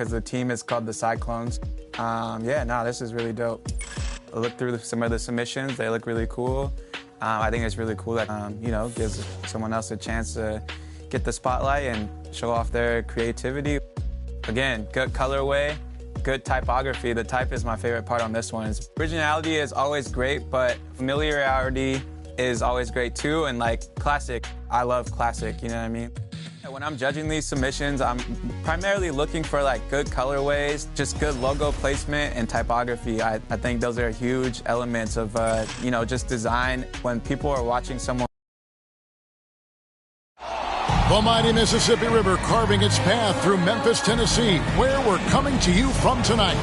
because the team is called the Cyclones. Yeah, no, this is really dope. I looked through some of the submissions. They look really cool. I think it's really cool that, gives someone else a chance to get the spotlight and show off their creativity. Again, good colorway, good typography. The type is my favorite part on this one. Originality is always great, but familiarity is always great too. And like classic, I love classic, you know what I mean? When I'm judging these submissions, I'm primarily looking for like good colorways, just good logo placement and typography. I think those are huge elements of, just design. When people are watching someone. The mighty Mississippi River carving its path through Memphis, Tennessee, where we're coming to you from tonight.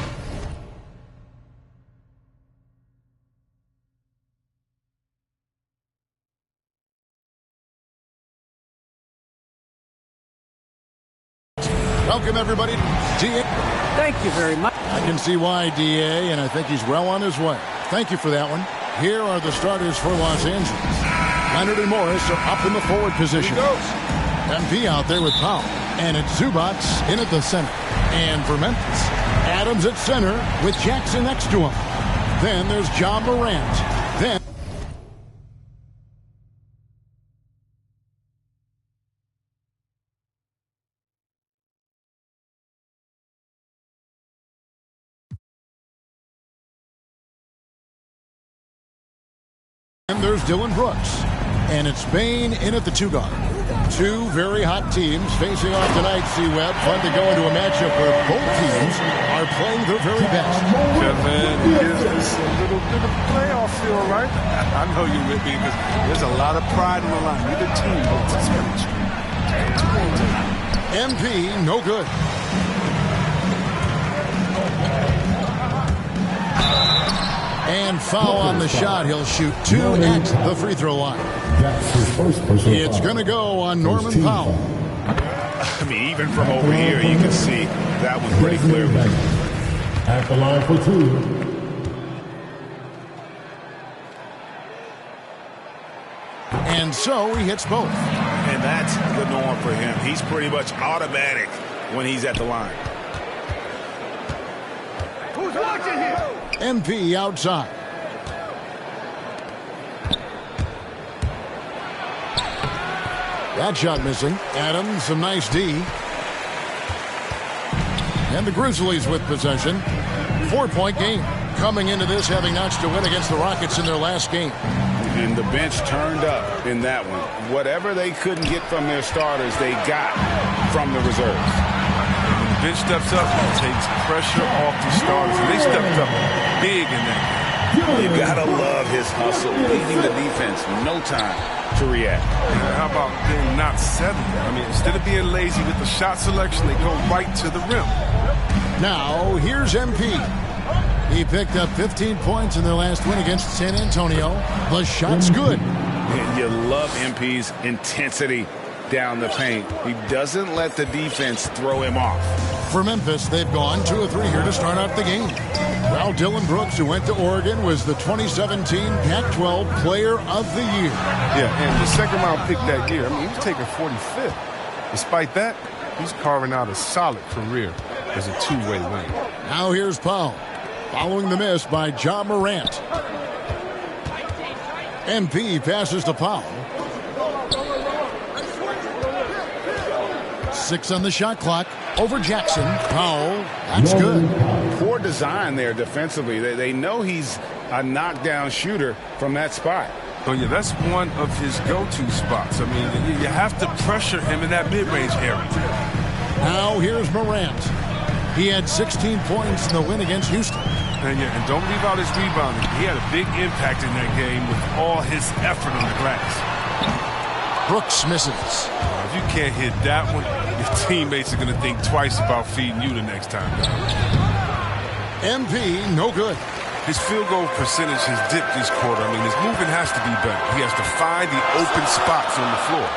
Welcome, everybody. DA. Thank you very much. I can see why, DA, and I think he's well on his way. Thank you for that one. Here are the starters for Los Angeles. Leonard and Morris are up in the forward position. MP out there with Powell. And it's Zubac in at the center. And for Memphis, Adams at center with Jackson next to him. Then there's Ja Morant. Then there's Dylan Brooks. And it's Bane in at the two-guard. Two very hot teams facing off tonight, C-Web. Fun to go into a matchup where both teams are playing their very best. Kevin, gives us a little bit of playoff feel, right? I know you with me because there's a lot of pride in the line. Neither team wants this match. MP, no good. And foul on the shot. He'll shoot two at the free throw line. It's going to go on Norman Powell. I mean, even from over here, you can see that was pretty clear. At the line for two. And so he hits both. And that's the norm for him. He's pretty much automatic when he's at the line. Who's watching here? MP outside. That shot missing. Adams, some nice D. And the Grizzlies with possession. 4-point game. Coming into this having notched a win against the Rockets in their last game. And the bench turned up in that one. Whatever they couldn't get from their starters, they got from the reserves. When the bench steps up, it takes pressure off the starters. And they stepped up big in that game. You gotta love his hustle, leading the defense, no time to react. And how about them not settling? I mean, instead of being lazy with the shot selection, they go right to the rim. Now, here's MP. He picked up 15 points in their last win against San Antonio. The shot's good. And you love MP's intensity down the paint. He doesn't let the defense throw him off. For Memphis, they've gone 2 of 3 here to start out the game. Well, Dylan Brooks, who went to Oregon, was the 2017 Pac-12 Player of the Year. Yeah, and the second-round pick that year, I mean, he was taken 45th. Despite that, he's carving out a solid career as a two-way winner. Now here's Powell, following the miss by Ja Morant. MP passes to Powell. 6 on the shot clock. Over Jackson. Powell. That's good. Poor design there defensively. They know he's a knockdown shooter from that spot. Oh, yeah, that's one of his go-to spots. I mean, you have to pressure him in that mid-range area. Now here's Morant. He had 16 points in the win against Houston. And don't leave out his rebounding. He had a big impact in that game with all his effort on the glass. Brooks misses. If you can't hit that one, your teammates are going to think twice about feeding you the next time. MP, no good. His field goal percentage has dipped this quarter. I mean, his movement has to be better. He has to find the open spots on the floor.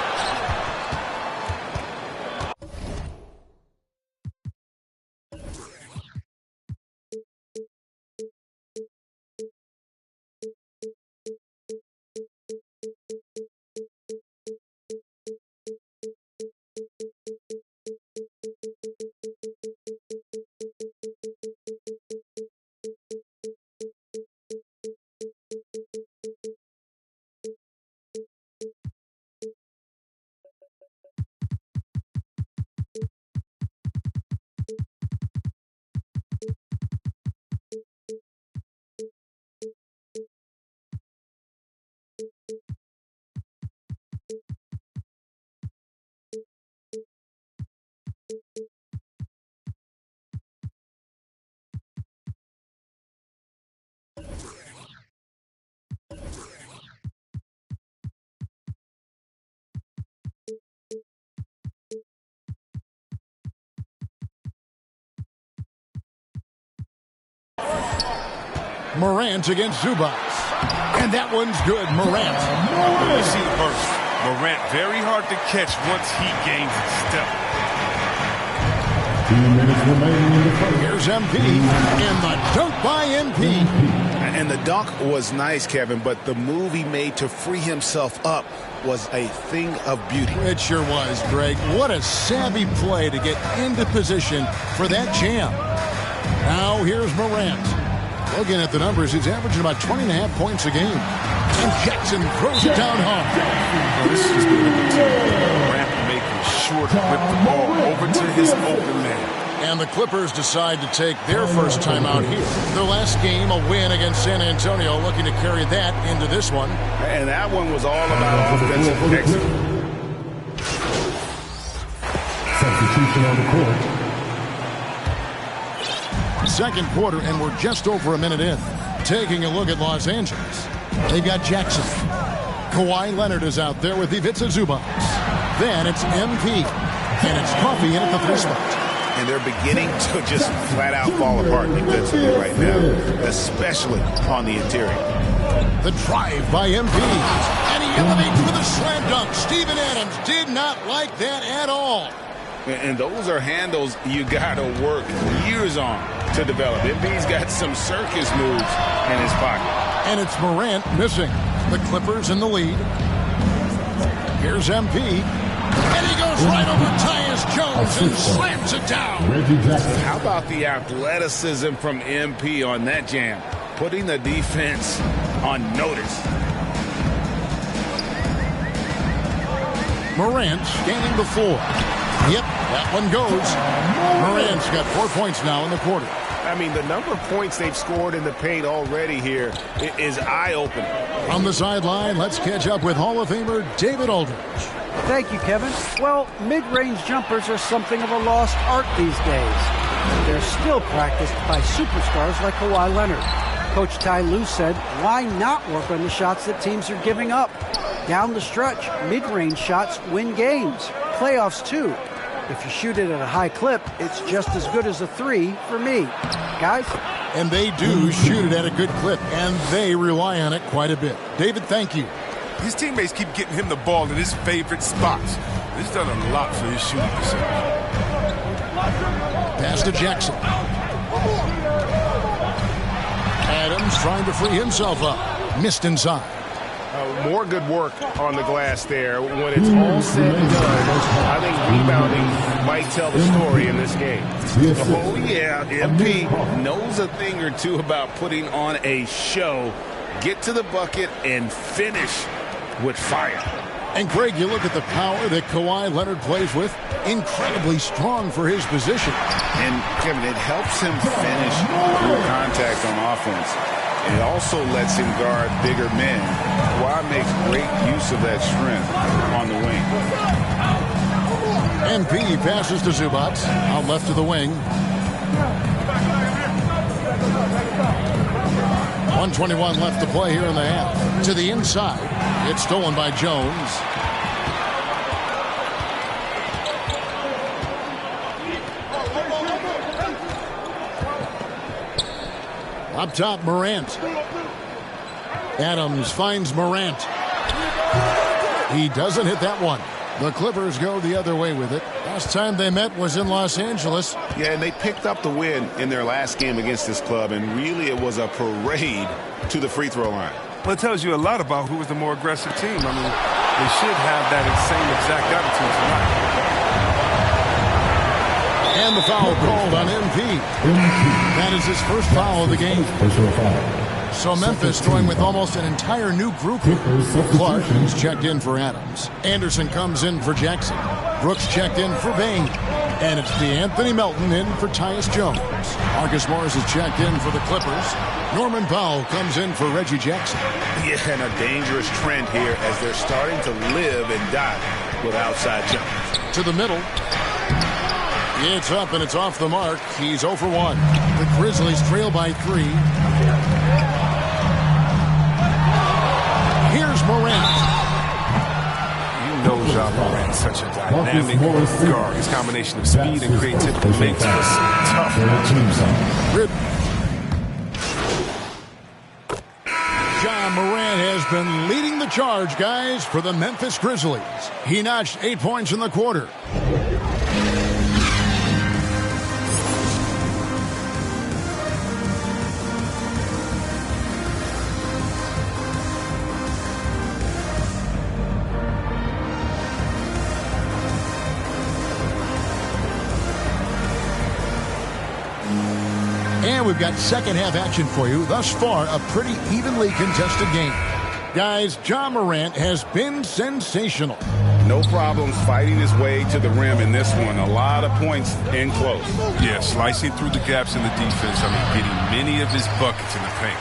Morant against Zubac. And that one's good. Morant. You see the burst. Morant very hard to catch once he gains his step. 2 minutes remaining in the first. Here's MP. And the dunk by MP. And the dunk was nice, Kevin, but the move he made to free himself up was a thing of beauty. It sure was, Greg. What a savvy play to get into position for that jam. Now here's Morant. Looking at the numbers, he's averaging about 20.5 points a game. And Jackson throws it down hard. Well, this is the Morant making sure to whip the ball over to his open man. And the Clippers decide to take their first time out here. Their last game, a win against San Antonio, looking to carry that into this one. And that one was all about offensive excellence. Substitution on the court. Second quarter, and we're just over a minute in. Taking a look at Los Angeles. They've got Jackson. Kawhi Leonard is out there with Ivica Zubac. Then it's MP. And it's Coffee in at the 3 spot. And they're beginning to just flat out fall apart defensively right now, especially on the interior. The drive by MP. And he elevates with a slam dunk. Steven Adams did not like that at all. And those are handles you got to work years on to develop. MP's got some circus moves in his pocket. And it's Morant missing. The Clippers in the lead. Here's MP. And he goes right over Tyus Jones and slams it down. Reggie Jackson. How about the athleticism from MP on that jam? Putting the defense on notice. Morant scanning the floor. Yep, that one goes. Morant's got 4 points now in the quarter. I mean, the number of points they've scored in the paint already here is eye-opening. From the sideline, let's catch up with Hall of Famer David Aldridge. Thank you, Kevin. Well, mid-range jumpers are something of a lost art these days. They're still practiced by superstars like Kawhi Leonard. Coach Ty Lue said, why not work on the shots that teams are giving up? Down the stretch, mid-range shots win games. Playoffs, too. If you shoot it at a high clip, it's just as good as a 3 for me. Guys? And they do shoot it at a good clip, and they rely on it quite a bit. David, thank you. His teammates keep getting him the ball in his favorite spots. He's done a lot for his shooting percentage. Pass to Jackson. Adams trying to free himself up. Missed inside. More good work on the glass there. When it's all said and done, I think rebounding might tell the story in this game. Oh, yeah, MP knows a thing or two about putting on a show. Get to the bucket and finish with fire. And, Greg, you look at the power that Kawhi Leonard plays with. Incredibly strong for his position. And, Kevin, it helps him finish through contact on offense. And it also lets him guard bigger men. Kawhi makes great use of that strength on the wing. MP passes to Zubac. Out left to the wing. 1:21 left to play here in the half. To the inside. It's stolen by Jones. Up top, Morant. Adams finds Morant. He doesn't hit that one. The Clippers go the other way with it. Last time they met was in Los Angeles. Yeah, and they picked up the win in their last game against this club, and really it was a parade to the free throw line. Well, it tells you a lot about who was the more aggressive team. I mean, they should have that same exact attitude tonight. And the foul called on MP. That is his first foul of the game. Personal foul. So Memphis going with almost an entire new group. Clark is checked in for Adams. Anderson comes in for Jackson. Brooks checked in for Bain. And it's DeAnthony Melton in for Tyus Jones. Marcus Morris is checked in for the Clippers. Norman Powell comes in for Reggie Jackson. Yeah, and a dangerous trend here as they're starting to live and die with outside jumpers. To the middle. It's up and it's off the mark. He's 0 for 1. The Grizzlies trail by 3. Here's Morant. You know Ja Morant's such a dynamic guard. His combination of speed and creativity makes for some tough. Ja Morant has been leading the charge, guys, for the Memphis Grizzlies. He notched 8 points in the quarter. And we've got second half action for you. Thus far, a pretty evenly contested game. Guys, Ja Morant has been sensational. No problems fighting his way to the rim in this one. A lot of points in close. Yeah, slicing through the gaps in the defense. Getting many of his buckets in the paint.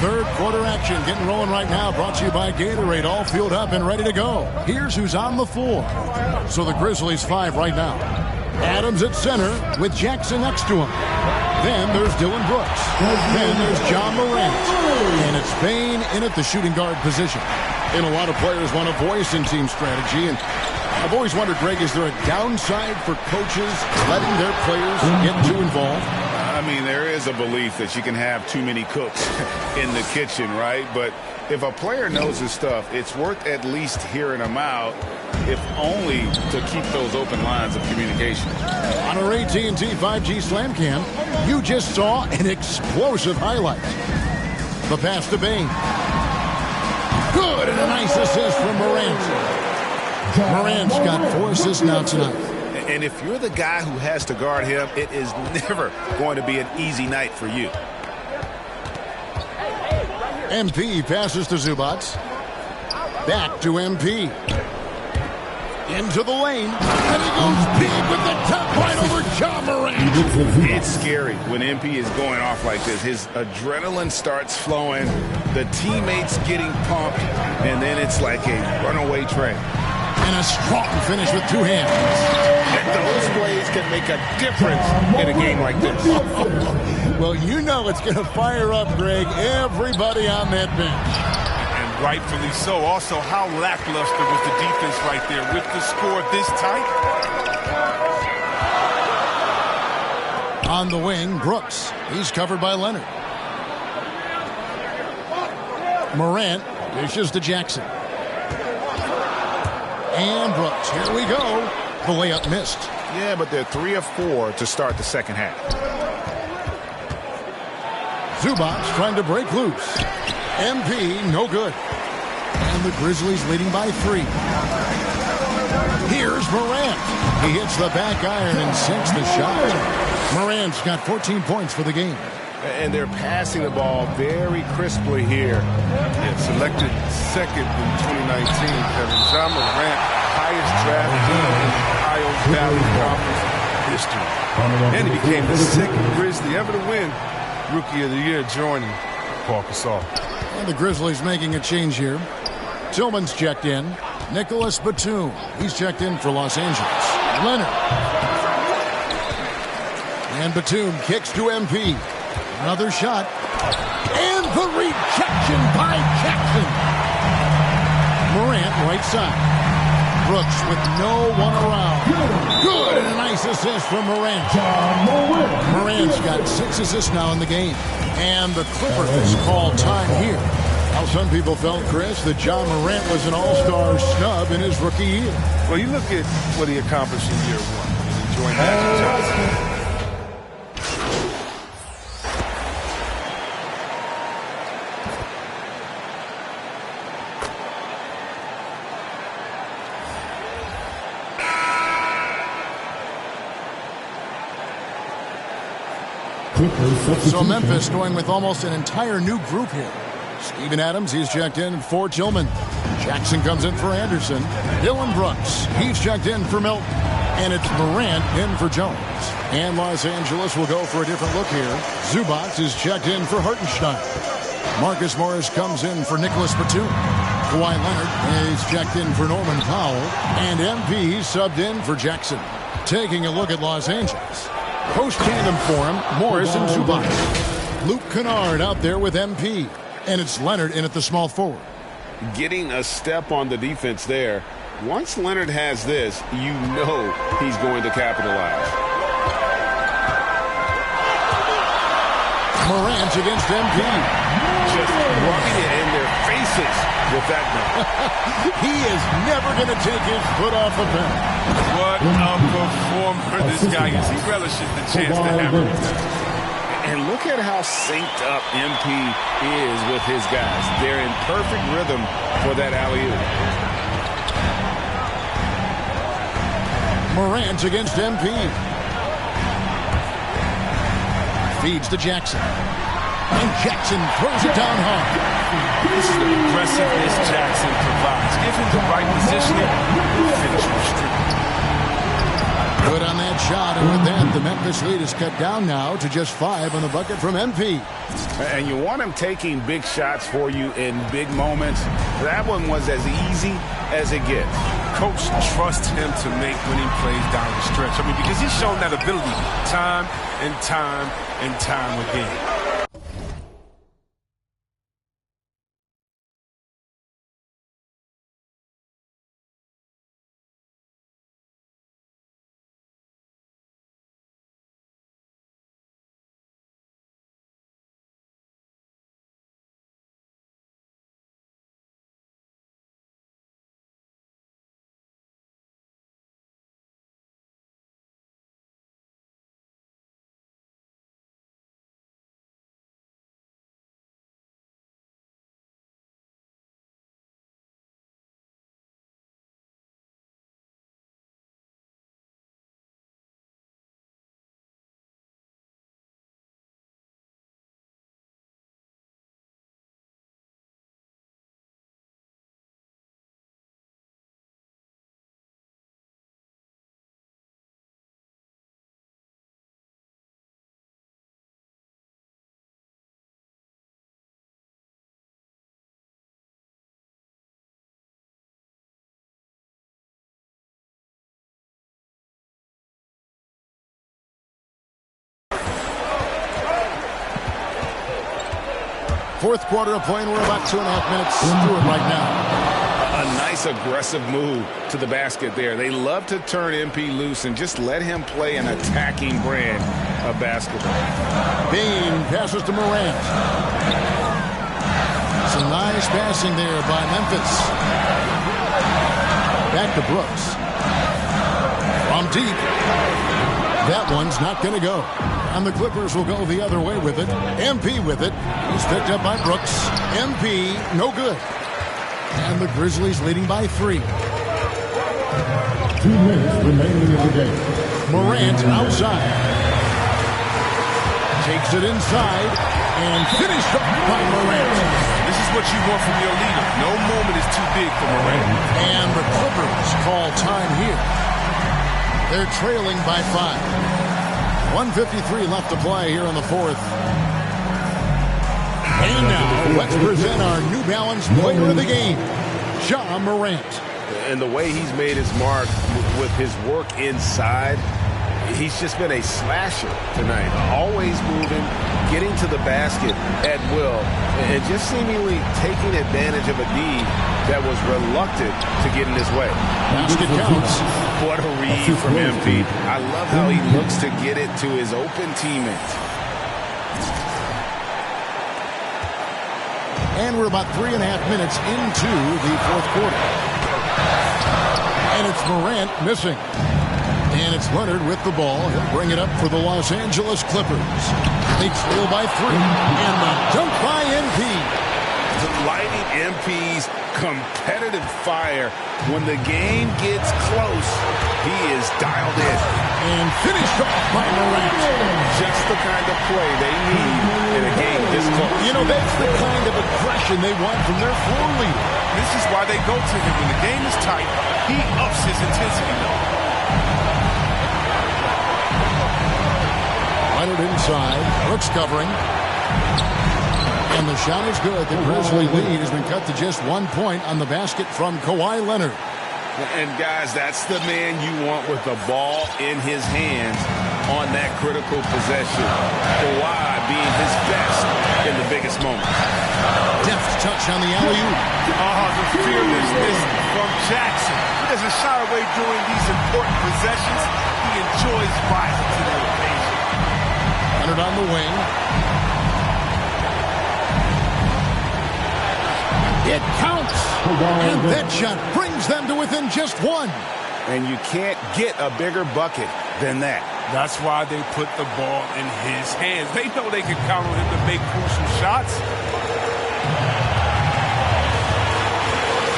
Third quarter action getting rolling right now. Brought to you by Gatorade. All fueled up and ready to go. Here's who's on the floor. So the Grizzlies 5 right now. Adams at center with Jackson next to him. Then there's Dylan Brooks. Then there's Ja Morant. And it's Bane in at the shooting guard position. And a lot of players want a voice in team strategy. And I've always wondered, Greg, is there a downside for coaches letting their players get too involved? There is a belief that you can have too many cooks in the kitchen, right? But if a player knows his stuff, it's worth at least hearing him out, if only to keep those open lines of communication. On our AT&T 5G Slam Cam, you just saw an explosive highlight. The pass to Bane. Good, and a nice assist from Morant. Morant's got 4 assists now tonight. And if you're the guy who has to guard him, it is never going to be an easy night for you. MP passes to Zubac. Back to MP. Into the lane. And he goes big with the top right over Ja Morant. It's scary when MP is going off like this. His adrenaline starts flowing. The teammates getting pumped. And then it's like a runaway train. And a strong finish with 2 hands. Those plays can make a difference in a game like this. Well, you know it's going to fire up, Greg, everybody on that bench. And rightfully so. Also, how lackluster was the defense right there with the score this tight? On the wing, Brooks. He's covered by Leonard. Morant dishes to Jackson. And Brooks, here we go. The layup missed. Yeah, but they're 3 of 4 to start the second half. Zubac trying to break loose. MP, no good. And the Grizzlies leading by 3. Here's Morant. He hits the back iron and sinks the shot. Morant's got 14 points for the game. And they're passing the ball very crisply here. Yeah, selected second in 2019, Kevin. Ja Morant, highest draft pick in Ohio Valley Conference history. And he became the second Grizzly ever to win Rookie of the Year, joining Paul Gasol. And the Grizzlies making a change here. Tillman's checked in. Nicholas Batum. He's checked in for Los Angeles. Leonard. And Batum kicks to MP. Another shot. And the rejection by Jackson. Morant right side. Brooks with no one around. Good, and a nice assist from Morant. Morant's got 6 assists now in the game. And the Clippers call time here. Now, some people felt, Chris, that Ja Morant was an all-star snub in his rookie year. Well, you look at what he accomplished in year 1. He joined Magic Johnson. So Memphis going with almost an entire new group here. Steven Adams, he's checked in for Tillman. Jackson comes in for Anderson. Dylan Brooks, he's checked in for Milton. And it's Morant in for Jones. And Los Angeles will go for a different look here. Zubac is checked in for Hartenstein. Marcus Morris comes in for Nicholas Batum. Kawhi Leonard is checked in for Norman Powell. And MP subbed in for Jackson. Taking a look at Los Angeles. Post tandem for him, Morris and Zubac. Luke Kennard out there with MP. And it's Leonard in at the small forward. Getting a step on the defense there. Once Leonard has this, you know he's going to capitalize. Morant against MP. Just rubbing it in their assist with that dunk. He is never going to take his foot off the pedal. What a performer this guy is. He relishes the chance to have it. And look at how synced up MP is with his guys. They're in perfect rhythm for that alley-oop. Morant against MP. Feeds to Jackson. And Jackson throws it down hard. This is the aggressiveness Jackson provides. Give him the right positioning, he'll finish with strength. Good on that shot, and with that, the Memphis lead is cut down now to just 5 on the bucket from MP. And you want him taking big shots for you in big moments. That one was as easy as it gets. Coach trusts him to make winning plays down the stretch. I mean, because he's shown that ability time and time and time again. Fourth quarter of play, and we're about 2.5 minutes through it right now. A nice aggressive move to the basket there. They love to turn MP loose and just let him play an attacking brand of basketball. Bean passes to Morant. Some nice passing there by Memphis. Back to Brooks. From deep. That one's not going to go. And the Clippers will go the other way with it. MP with it. He's picked up by Brooks. MP, no good. And the Grizzlies leading by 3. 2 minutes remaining in the game. Morant outside. Takes it inside. And finished off by Morant. This is what you want from your leader. No moment is too big for Morant. And the Clippers call time here. They're trailing by 5. 1:53 left to play here in the fourth. And now, let's present our New Balance player of the game, Ja Morant. And the way he's made his mark with his work inside, he's just been a slasher tonight. Always moving, getting to the basket at will, and just seemingly taking advantage of a D that was reluctant to get in his way. Basket counts. What a read from MP. I love how he looks to get it to his open teammates. And we're about 3.5 minutes into the fourth quarter. And it's Morant missing. And it's Leonard with the ball. He'll bring it up for the Los Angeles Clippers. They trail by 3. And the dunk by MP. Lighting MP's competitive fire. When the game gets close, he is dialed in. And finished off by Morant. Just the kind of play they need in a game this close. You know, that's the kind of aggression they want from their floor leader. This is why they go to him. When the game is tight, he ups his intensity level. Leonard inside. Brooks covering. And the shot is good. The Grizzly lead has been cut to just 1 point on the basket from Kawhi Leonard. And, guys, that's the man you want with the ball in his hands on that critical possession. Kawhi being his best in the biggest moment. Deft touch on the alley-oop. The fearlessness from Jackson. He doesn't shy away during these important possessions. He enjoys rising to the occasion. Leonard on the wing. It counts. And that shot brings them to within just one. And you can't get a bigger bucket than that. That's why they put the ball in his hands. They know they can count on him to make crucial shots.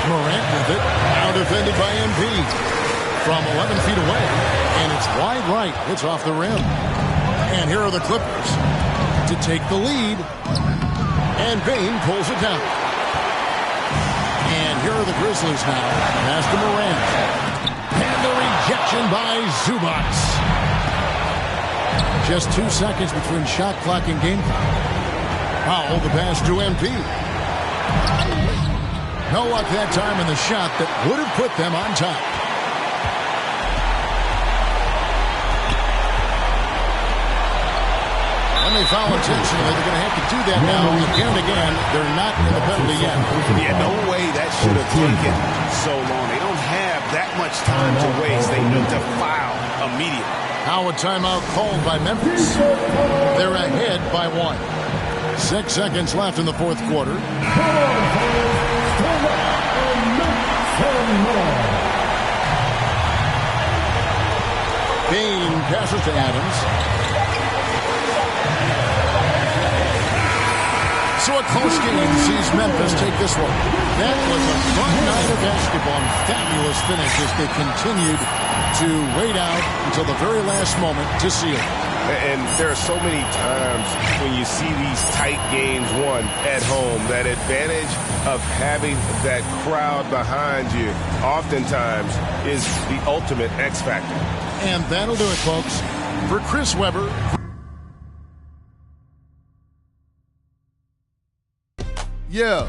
Morant with it. Now defended by MP. From 11 feet away. And it's wide right. It's off the rim. And here are the Clippers to take the lead. And Bane pulls it down. And here are the Grizzlies now. Pass to Morant. And the rejection by Zubac. Just 2 seconds between shot clock and game clock. Powell the pass to MP. No luck that time in the shot that would have put them on top. And they foul intentionally. They're going to have to do that now again and again. They're not in the penalty yet. Yeah, no way that should have taken so long. They don't have that much time to waste. They need to foul immediately. Now a timeout called by Memphis. They're ahead by 1. 6 seconds left in the fourth quarter. Bane passes to Adams. So a close game sees Memphis take this one. That was a fun night of basketball and fabulous finish as they continued to wait out until the very last moment to seal it. And there are so many times when you see these tight games won at home, that advantage of having that crowd behind you oftentimes is the ultimate X factor. And that'll do it, folks. For Chris Webber. Yeah,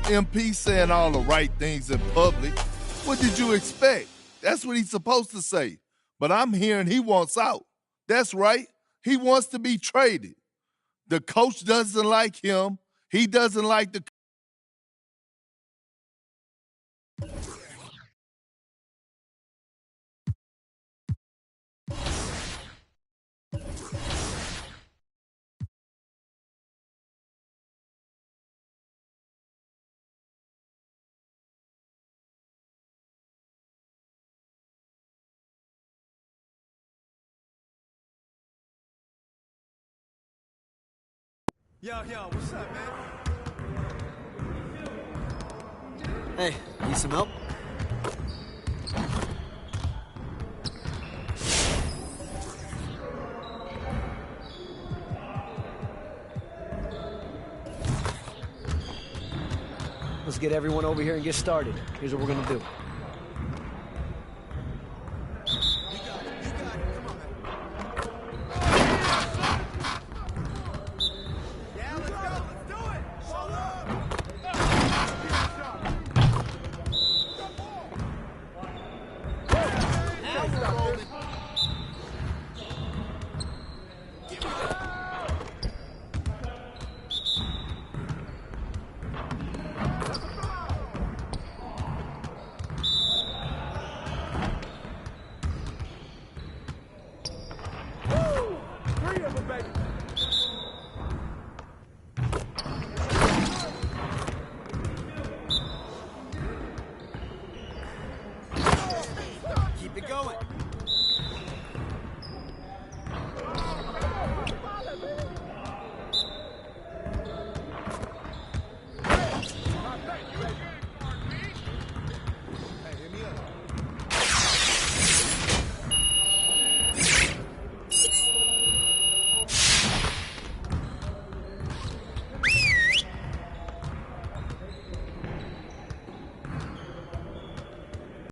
MP saying all the right things in public. What did you expect? That's what he's supposed to say. But I'm hearing he wants out. That's right. He wants to be traded. The coach doesn't like him. He doesn't like the Yo, what's up, man? Hey, need some help? Let's get everyone over here and get started. Here's what we're gonna do.